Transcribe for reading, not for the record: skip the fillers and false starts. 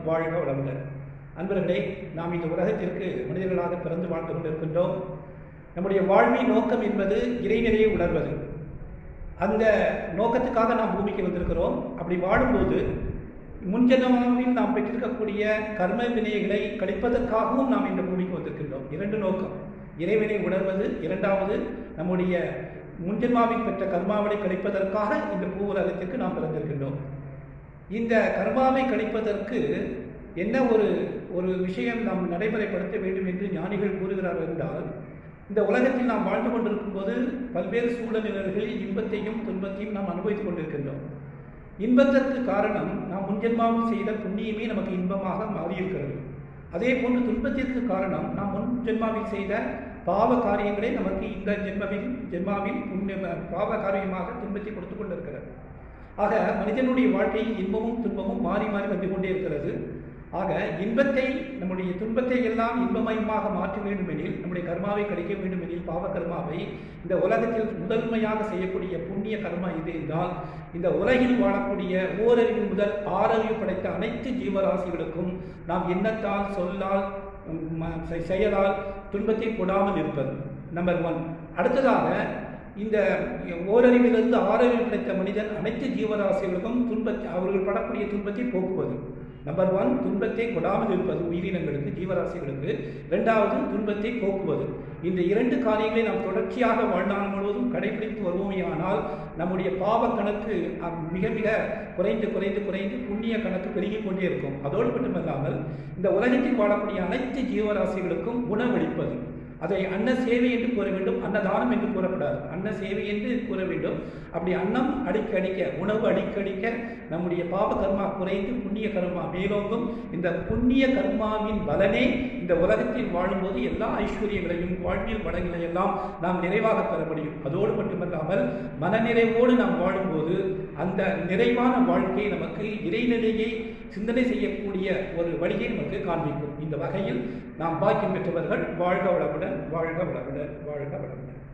வாழ்க வளமுடன். அன்பர்களே, நாம் இந்த உலகத்திற்கு மனிதர்களாக பிறந்து வாழ்ந்து கொண்டிருக்கின்றோம். நம்முடைய வாழ்வின் நோக்கம் என்பது இறைநிலையை உணர்வது. அந்த நோக்கத்துக்காக நாம் பூமிக்கு வந்திருக்கிறோம். அப்படி வாழும்போது முன்ஜென்மாவில் நாம் பெற்றிருக்கக்கூடிய கர்ம வினைகளை கழிப்பதற்காகவும் நாம் இந்த பூமிக்கு வந்திருக்கின்றோம். இரண்டு நோக்கம்: இறைவனை உணர்வது, இரண்டாவது நம்முடைய முன்ஜென்மாவில் பெற்ற கர்மாவை கழிப்பதற்காக இந்த பூ உலகத்திற்கு நாம் பிறந்திருக்கின்றோம். இந்த கர்மாவை கழிப்பதற்கு என்ன ஒரு விஷயம் நாம் நடைமுறைப்படுத்த வேண்டும் என்று ஞானிகள் கூறுகிறார்கள் என்றால், இந்த உலகத்தில் நாம் வாழ்ந்து கொண்டிருக்கும் போது பல்வேறு சூழ்நிலைகளில் இன்பத்தையும் துன்பத்தையும் நாம் அனுபவித்துக் கொண்டிருக்கின்றோம். இன்பத்திற்கு காரணம் நாம் முன்ஜென்மாவில் செய்த புண்ணியமே நமக்கு இன்பமாக மாறியிருக்கிறது. அதே போன்று துன்பத்திற்கு காரணம் நாம் முன்ஜென்மாவில் செய்த பாவ காரியங்களே நமக்கு இந்த ஜென்மாவில் பாவ காரியமாக துன்பத்தை கொடுத்து கொண்டிருக்கிறது. ஆக மனிதனுடைய வாழ்க்கையில் இன்பமும் துன்பமும் மாறி மாறி வந்து கொண்டே இருக்கிறது. ஆக இன்பத்தை, நம்முடைய துன்பத்தை எல்லாம் இன்பமயமாக மாற்ற வேண்டுமெனில், நம்முடைய கர்மாவை கழிக்க வேண்டுமெனில், பாவ கர்மாவை இந்த உலகத்தில் முதன்மையாக செய்யக்கூடிய புண்ணிய கர்மா இது என்றால், இந்த உலகில் வாழக்கூடிய ஓரறிவு முதல் ஆறறிவு படைத்த அனைத்து ஜீவராசிகளுக்கும் நாம் எண்ணத்தால், சொல்லால், செயலால் துன்பத்தை கொடாமல் இருப்பது நம்பர் 1. அடுத்ததாக, இந்த ஓரறிவிலிருந்து ஆறறிவு படைத்த மனிதன் அனைத்து ஜீவராசிகளுக்கும் அவர்கள் படக்கூடிய துன்பத்தை போக்குவது. நம்பர் 1, துன்பத்தை கொடாமல் இருப்பது உயிரினங்களுக்கு, ஜீவராசிகளுக்கு. இரண்டாவது, துன்பத்தை போக்குவது. இந்த இரண்டு காரியங்களை நாம் தொடர்ச்சியாக வாழ்நாள் முழுவதும் கடைபிடித்து வருவோமேயானால் நம்முடைய பாவ கணக்கு மிக மிக குறைந்து குறைந்து குறைந்து புண்ணிய கணக்கு பெருகிக் கொண்டே இருக்கும். அதோடு மட்டுமல்லாமல் இந்த உலகத்தில் வாழக்கூடிய அனைத்து ஜீவராசிகளுக்கும் உணவளிப்பது. அதை அன்ன சேவை என்று கூற வேண்டும், அன்னதானம் என்று கூறக்கூடாது. அன்ன சேவை என்று கூற வேண்டும். அப்படி அன்னம் அடிக்கடிக்க, உணவு அடிக்கடிக்க நம்முடைய பாவ கர்மா குறைந்து புண்ணிய கர்மா மேலோங்கும். இந்த புண்ணிய கர்மாவின் பலனே இந்த உலகத்தில் வாழும்போது எல்லா ஐஸ்வர்யங்களையும் வாழ்வியல் வளங்களை எல்லாம் நாம் நிறைவாக பெற முடியும். அதோடு மட்டுமல்லாமல் மனநிறைவோடு நாம் வாழும்போது அந்த நிறைவான வாழ்க்கை நமக்கு இறைநிலையை சிந்தனை செய்யக்கூடிய ஒரு வழியை நமக்கு காண்பிக்கும். இந்த வகையில் நாம் பாக்கியம் பெற்றவர்கள். வாழ்க வளமுடன், வாழ்க வளமுடன், வாழ்க வளமுடன்.